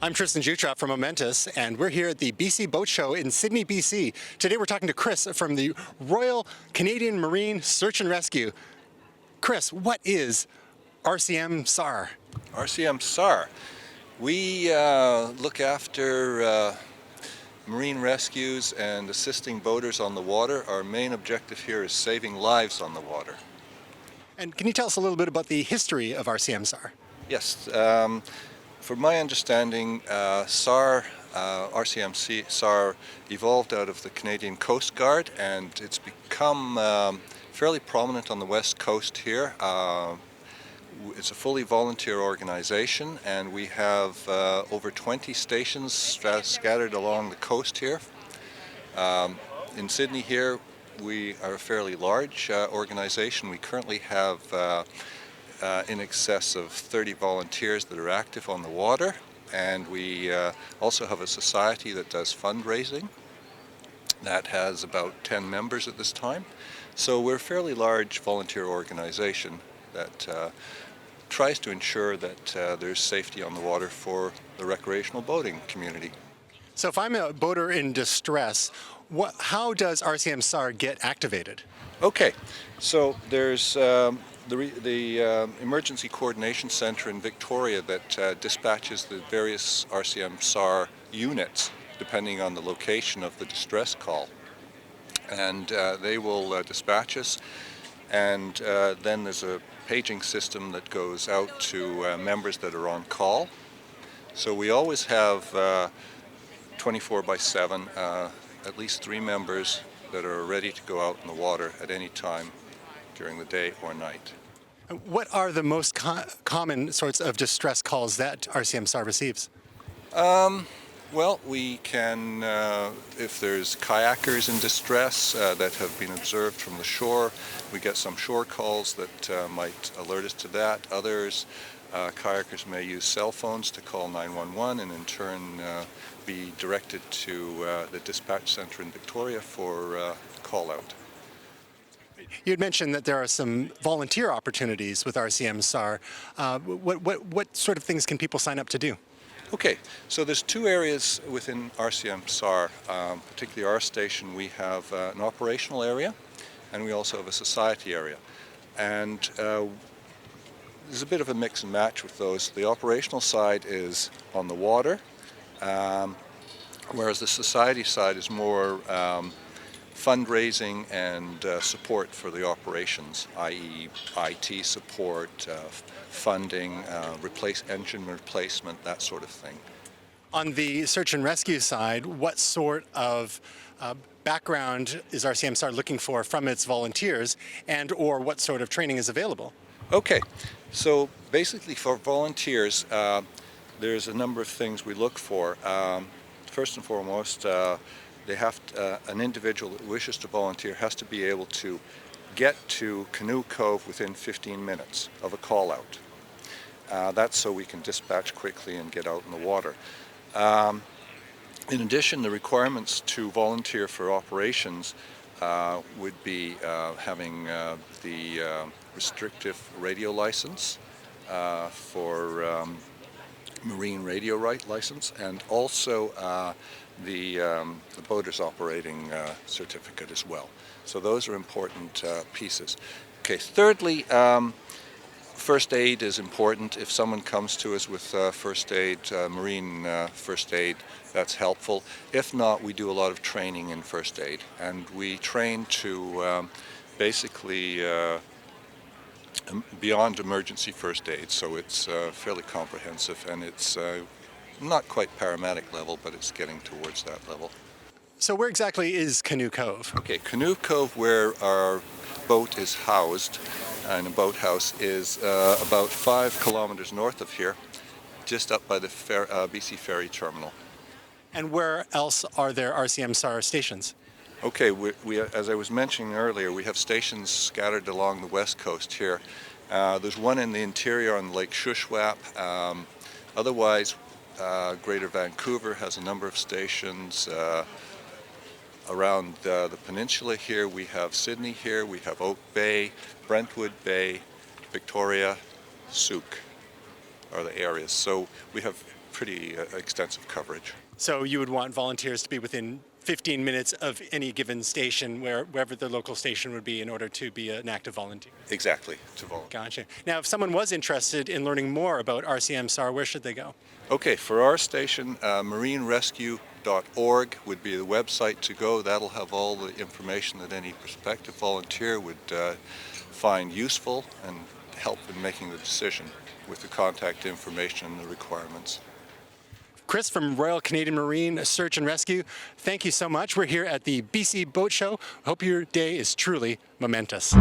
I'm Tristan Jutrop from MOMENTOUS, and we're here at the BC Boat Show in Sydney, BC. Today we're talking to Chris from the Royal Canadian Marine Search and Rescue. Chris, what is RCMSAR? RCMSAR. We look after marine rescues and assisting boaters on the water. Our main objective here is saving lives on the water. And can you tell us a little bit about the history of RCMSAR? Yes. From my understanding, RCMSAR evolved out of the Canadian Coast Guard, and it's become fairly prominent on the west coast here. It's a fully volunteer organization, and we have over 20 stations scattered along the coast here. In Sydney here, we are a fairly large organization. We currently have in excess of 30 volunteers that are active on the water, and we also have a society that does fundraising that has about 10 members at this time. So we're a fairly large volunteer organization that tries to ensure that there's safety on the water for the recreational boating community. So if I'm a boater in distress, how does RCMSAR get activated? Okay, so there's the Emergency Coordination Center in Victoria that dispatches the various RCMSAR units depending on the location of the distress call. And they will dispatch us, and then there's a paging system that goes out to members that are on call. So we always have 24/7, at least 3 members that are ready to go out in the water at any time during the day or night. What are the most common sorts of distress calls that RCMSAR receives? Well, we can, if there's kayakers in distress that have been observed from the shore, we get some shore calls that might alert us to that. Others, kayakers may use cell phones to call 911 and in turn be directed to the dispatch center in Victoria for call out. You had mentioned that there are some volunteer opportunities with RCMSAR. What sort of things can people sign up to do? Okay, so there's 2 areas within RCMSAR, particularly our station. We have an operational area, and we also have a society area. And there's a bit of a mix and match with those. The operational side is on the water, whereas the society side is more fundraising and support for the operations, i.e. IT support, funding, engine replacement, that sort of thing. On the search and rescue side, what sort of background is RCMSAR looking for from its volunteers, and or what sort of training is available? Okay, so basically for volunteers, there's a number of things we look for. First and foremost, an individual that wishes to volunteer has to be able to get to Canoe Cove within 15 minutes of a call out. That's so we can dispatch quickly and get out in the water. In addition, the requirements to volunteer for operations would be having the restrictive radio license for marine radio license, and also the boater's operating certificate as well. So those are important pieces. Okay, thirdly, first aid is important. If someone comes to us with first aid, marine first aid, that's helpful. If not, we do a lot of training in first aid, and we train to basically beyond emergency first aid, so it's fairly comprehensive, and it's not quite paramedic level, but it's getting towards that level. So where exactly is Canoe Cove? Okay, Canoe Cove, where our boat is housed in a boathouse, is about 5 kilometers north of here, just up by the BC Ferry Terminal. And where else are there RCMSAR stations? Okay, we, as I was mentioning earlier, we have stations scattered along the west coast here. There's one in the interior on Lake Shuswap. Otherwise, Greater Vancouver has a number of stations. Around the peninsula here, we have Sydney here, we have Oak Bay, Brentwood Bay, Victoria, Souk are the areas. So we have pretty extensive coverage. So you would want volunteers to be within 15 minutes of any given station, wherever the local station would be, in order to be an active volunteer. Exactly, to volunteer. Gotcha. Now, if someone was interested in learning more about RCMSAR, where should they go? Okay, for our station, marinerescue.org would be the website to go. That'll have all the information that any prospective volunteer would find useful and help in making the decision with the contact information and the requirements. Chris from Royal Canadian Marine Search and Rescue, thank you so much. We're here at the BC Boat Show. Hope your day is truly momentous.